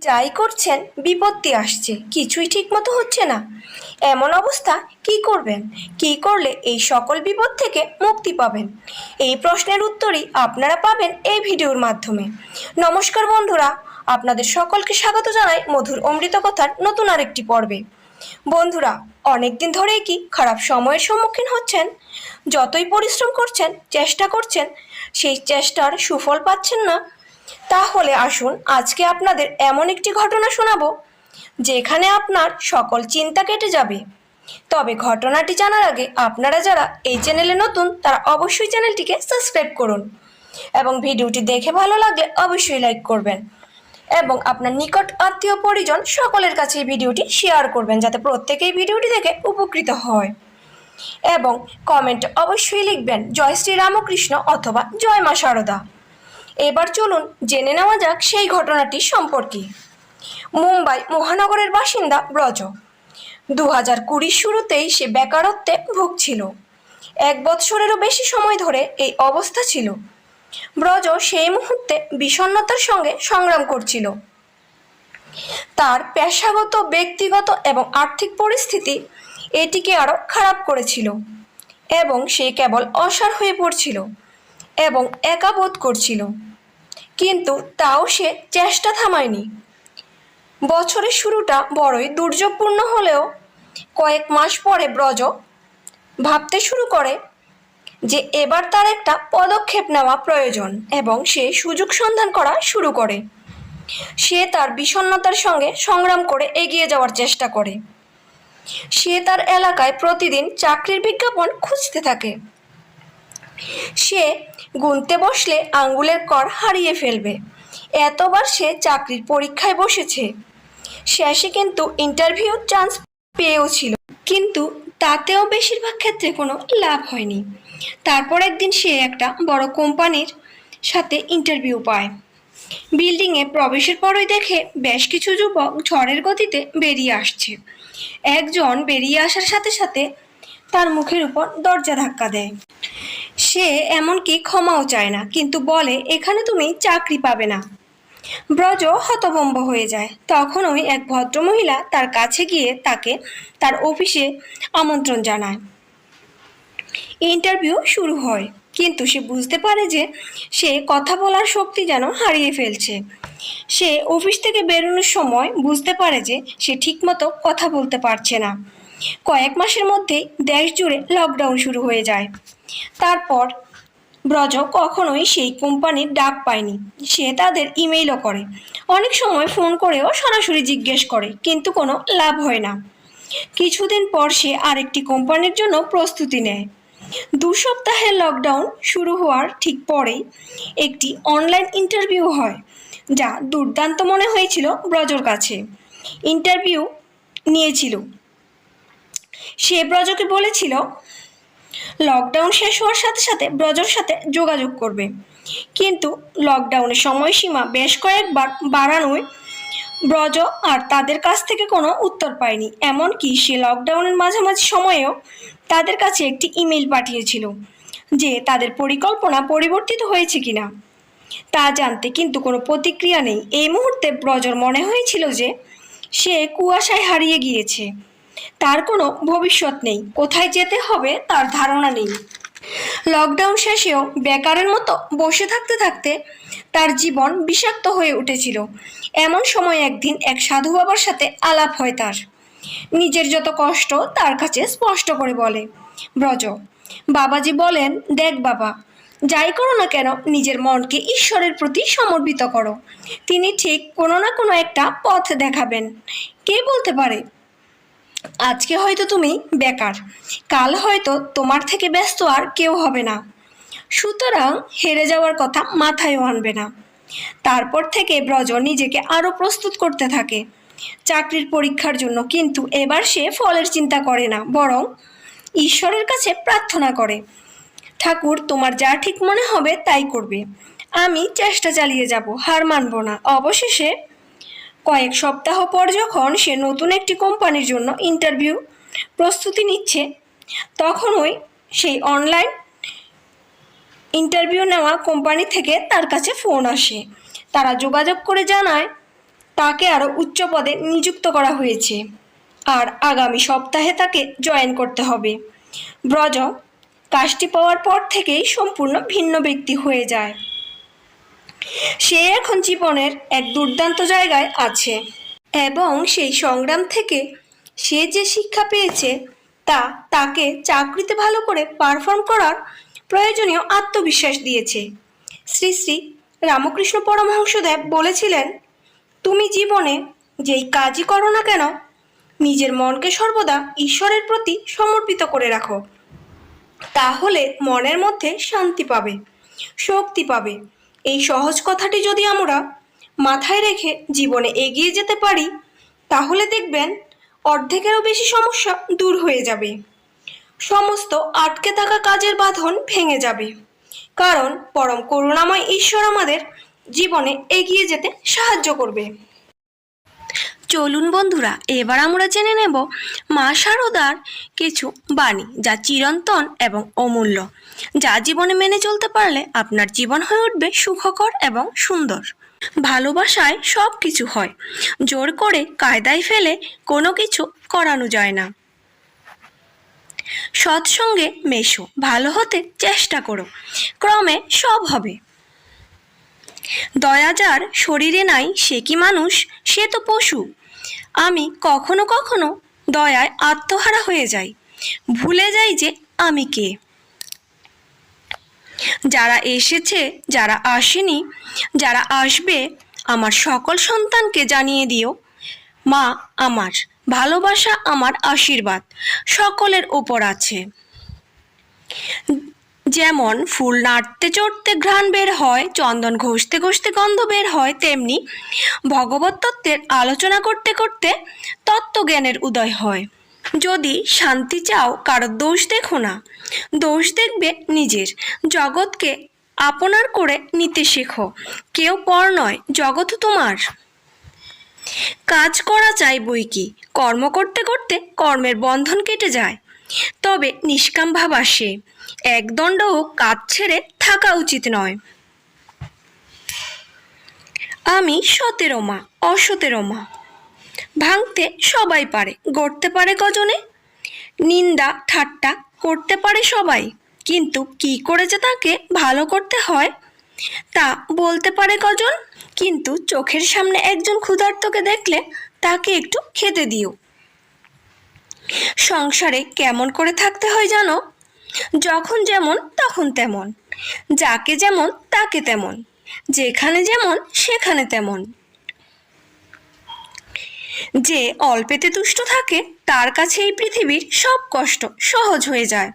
যাই করছেন বিপত্তি আসছে, কিছুই ঠিকমতো হচ্ছে না। এমন অবস্থা কি করবেন? কি করলে এই সকল বিপদ থেকে মুক্তি পাবেন? এই প্রশ্নের উত্তরই আপনারা পাবেন এই ভিডিওর মাধ্যমে। নমস্কার বন্ধুরা, আপনাদের সকলকে স্বাগত জানাই মধুর অমৃত কথার নতুন আরেকটি পর্বে। বন্ধুরা, অনেকদিন ধরেই কি খারাপ সময়ের সম্মুখীন হচ্ছেন? যতই পরিশ্রম করছেন, চেষ্টা করছেন, সেই চেষ্টার সুফল পাচ্ছেন না? তাহলে আসুন আজকে আপনাদের এমন একটি ঘটনা শোনাবো যেখানে আপনার সকল চিন্তা কেটে যাবে। তবে ঘটনাটি জানার আগে আপনারা যারা এই চ্যানেলে নতুন তারা অবশ্যই চ্যানেলটিকে সাবস্ক্রাইব করুন এবং ভিডিওটি দেখে ভালো লাগলে অবশ্যই লাইক করবেন এবং আপনার নিকট আত্মীয় পরিজন সকলের কাছে এই ভিডিওটি শেয়ার করবেন যাতে প্রত্যেকেই ভিডিওটি দেখে উপকৃত হয়। এবং কমেন্টে অবশ্যই লিখবেন জয় শ্রী রামকৃষ্ণ অথবা জয় মা শারদা। এবার চলুন জেনে নেওয়া যাক সেই ঘটনাটি সম্পর্কে। মুম্বাই মহানগরের বাসিন্দা ব্রজ 2020 শুরুতেই সে বেকারত্বে ভুগছিল। 1 বৎসরেরও বেশি সময় ধরে এই অবস্থা ছিল। ব্রজ সেই মুহূর্তে বিষণ্ণতার সঙ্গে সংগ্রাম করছিল। তার পেশাগত, ব্যক্তিগত এবং আর্থিক পরিস্থিতি এটিকে আরও খারাপ করেছিল এবং সে কেবল অসাড় হয়ে পড়ছিল এবং একা বোধ করছিল। কিন্তু তাও সে চেষ্টা থামায়নি। বছরের শুরুটা বড়ই দুর্যোগপূর্ণ হলেও কয়েক মাস পরে ব্রজ ভাবতে শুরু করে যে এবার তার একটা পদক্ষেপ নেওয়া প্রয়োজন এবং সে সুযোগ সন্ধান করা শুরু করে। সে তার বিষণ্ণতার সঙ্গে সংগ্রাম করে এগিয়ে যাওয়ার চেষ্টা করে। সে তার এলাকায় প্রতিদিন চাকরির বিজ্ঞাপন খুঁজতে থাকে। সে গুনতে বসলে আঙ্গুলের কর হারিয়ে ফেলবে, এতবার সে চাকরির পরীক্ষায় বসেছে। শেষে কিন্তু ইন্টারভিউ চান্স পেয়েও ছিল, কিন্তু তাতেও বেশিরভাগ ক্ষেত্রে কোনো লাভ হয়নি। তারপর একদিন সে একটা বড় কোম্পানির সাথে ইন্টারভিউ পায়। বিল্ডিংয়ে প্রবেশের পরই দেখে বেশ কিছু যুবক ঝড়ের গতিতে বেরিয়ে আসছে। একজন বেরিয়ে আসার সাথে সাথে তার মুখের উপর দরজা ধাক্কা দেয়। সে এমনকি ক্ষমাও চায় না, কিন্তু বলে এখানে তুমি চাকরি পাবে না। ব্রজ হতভম্ব হয়ে যায়। তখনই এক ভদ্রমহিলা তার কাছে গিয়ে তাকে তার অফিসে আমন্ত্রণ জানায়। ইন্টারভিউ শুরু হয়, কিন্তু সে বুঝতে পারে যে সে কথা বলার শক্তি যেন হারিয়ে ফেলছে। সে অফিস থেকে বেরোনোর সময় বুঝতে পারে যে সে ঠিকমতো কথা বলতে পারছে না। কয়েক মাসের মধ্যেই দেশ জুড়ে লকডাউন শুরু হয়ে যায়। তারপর ব্রজ কখনোই সেই কোম্পানির ডাক পায়নি। সে তাদের ইমেইলও করে, অনেক সময় ফোন করেও সরাসরি জিজ্ঞেস করে, কিন্তু কোনো লাভ হয় না। কিছুদিন পর সে আরেকটি কোম্পানির জন্য প্রস্তুতি নেয়। 2 সপ্তাহের লকডাউন শুরু হওয়ার ঠিক পরেই একটি অনলাইন ইন্টারভিউ হয়, যা দুর্দান্ত মনে হয়েছিল ব্রজর কাছে। ইন্টারভিউ নিয়েছিল, সে ব্রজকে বলেছিল লকডাউন শেষ হওয়ার সাথে সাথে ব্রজর সাথে যোগাযোগ করবে, কিন্তু লকডাউনের সময়সীমা বেশ কয়েকবার বাড়ানোয় ব্রজ আর তাদের কাছ থেকে কোনো উত্তর পায়নি। এমনকি সে লকডাউনের মাঝামাঝি সময়েও তাদের কাছে একটি ইমেল পাঠিয়েছিল যে তাদের পরিকল্পনা পরিবর্তিত হয়েছে কিনা তা জানতে, কিন্তু কোনো প্রতিক্রিয়া নেই। এই মুহূর্তে ব্রজর মনে হয়েছিল যে সে কুয়াশায় হারিয়ে গিয়েছে। তার কোনো ভবিষ্যৎ নেই, কোথায় যেতে হবে তার ধারণা নেই। লকডাউন শেষেও বেকারের মতো বসে থাকতে থাকতে তার জীবন বিষাক্ত হয়ে উঠেছিল। এমন সময় একদিন এক সাধু বাবার সাথে আলাপ হয় তার। নিজের যত কষ্ট তার কাছে স্পষ্ট করে বলে ব্রজ। বাবাজি বলেন, দেখ বাবা, যাই করো না কেন নিজের মনকে ঈশ্বরের প্রতি সমর্পিত করো। তিনি ঠিক কোনো না কোনো একটা পথ দেখাবেন। কে বলতে পারে আজকে হয়তো তুমি বেকার, কাল হয়তো তোমার থেকে ব্যস্ত আর কেউ হবে না। সুতরাং হেরে যাওয়ার কথা মাথায়ও আনবে না। তারপর থেকে ব্রজ নিজেকে আরও প্রস্তুত করতে থাকে চাকরির পরীক্ষার জন্য, কিন্তু এবার সে ফলের চিন্তা করে না, বরং ঈশ্বরের কাছে প্রার্থনা করে, ঠাকুর তোমার যা ঠিক মনে হবে তাই করবে, আমি চেষ্টা চালিয়ে যাব, হার মানব না। অবশেষে কয়েক সপ্তাহ পর যখন সে নতুন একটি কোম্পানির জন্য ইন্টারভিউ প্রস্তুতি নিচ্ছে, তখনই সেই অনলাইন ইন্টারভিউ নেওয়া কোম্পানি থেকে তার কাছে ফোন আসে। তারা যোগাযোগ করে জানায় তাকে আরও উচ্চ পদে নিযুক্ত করা হয়েছে, আর আগামী সপ্তাহে তাকে জয়েন করতে হবে। ব্রজ কাজটি পাওয়ার পর থেকেই সম্পূর্ণ ভিন্ন ব্যক্তি হয়ে যায়। সে এখন জীবনের এক দুর্দান্ত জায়গায় আছে, এবং সেই সংগ্রাম থেকে সে যে শিক্ষা পেয়েছে তা তাকে চাকরিতে ভালো করে পারফর্ম করার প্রয়োজনীয় আত্মবিশ্বাস দিয়েছে। শ্রী শ্রী রামকৃষ্ণ পরমহংসদেব বলেছিলেন, তুমি জীবনে যেই কাজই করো না কেন, নিজের মনকে সর্বদা ঈশ্বরের প্রতি সমর্পিত করে রাখো। তাহলে মনের মধ্যে শান্তি পাবে, শক্তি পাবে। এই সহজ কথাটি যদি আমরা মাথায় রেখে জীবনে এগিয়ে যেতে পারি, তাহলে দেখবেন অর্ধেকেরও বেশি সমস্যা দূর হয়ে যাবে। সমস্ত আটকে থাকা কাজের বাঁধন ভেঙে যাবে, কারণ পরম করুণাময় ঈশ্বর আমাদের জীবনে এগিয়ে যেতে সাহায্য করবে। চলুন বন্ধুরা, এবার আমরা জেনে নেব মা শারদার কিছু বাণী, যা চিরন্তন এবং অমূল্য, যা জীবনে মেনে চলতে পারলে আপনার জীবন হয়ে উঠবে সুখকর এবং সুন্দর। ভালোবাসায় সব কিছু হয়, জোর করে কায়দায় ফেলে কোনো কিছু করানো যায় না। সৎসঙ্গে মেশো, ভালো হতে চেষ্টা করো, ক্রমে সব হবে। দয়া যার শরীরে নাই সে কি মানুষ, সে তো পশু। আমি কখনো কখনো দয়ায় আত্মহারা হয়ে যাই, ভুলে যাই যে আমি কে। যারা এসেছে, যারা আসেনি, যারা আসবে, আমার সকল সন্তানকে জানিয়ে দিও, মা আমার ভালোবাসা, আমার আশীর্বাদ সকলের ওপর আছে। যেমন ফুল নাড়তে চড়তে ঘ্রাণ বের হয়, চন্দন ঘষতে ঘষতে গন্ধ বের হয়, তেমনি ভগবত তত্ত্বের আলোচনা করতে করতে তত্ত্বজ্ঞানের উদয় হয়। যদি শান্তি চাও, কারো দোষ দেখো না, দোষ দেখবে নিজের। জগৎকে আপনার করে নিতে শেখো, কেউ পর নয়, জগৎ তোমার। কাজ করা চাই বই কি, কর্ম করতে করতে কর্মের বন্ধন কেটে যায়, তবে নিষ্কাম ভাব আসে। একদণ্ডও কাজ ছেড়ে থাকা উচিত নয়। আমি সতেরো মা, অসতেরো মা, ভাঙতে সবাই পারে, গড়তে পারে কজনে। নিন্দা ঠাট্টা করতে পারে সবাই, কিন্তু কি করে যে তাকে ভালো করতে হয় তা বলতে পারে কজন। কিন্তু চোখের সামনে একজন ক্ষুধার্তকে দেখলে তাকে একটু খেতে দিও। সংসারে কেমন করে থাকতে হয় জানো? যখন যেমন তখন তেমন, যাকে যেমন তাকে তেমন, যেখানে যেমন সেখানে তেমন। যে অল্পেতে তুষ্ট থাকে, তার কাছে এই পৃথিবীর সব কষ্ট সহজ হয়ে যায়।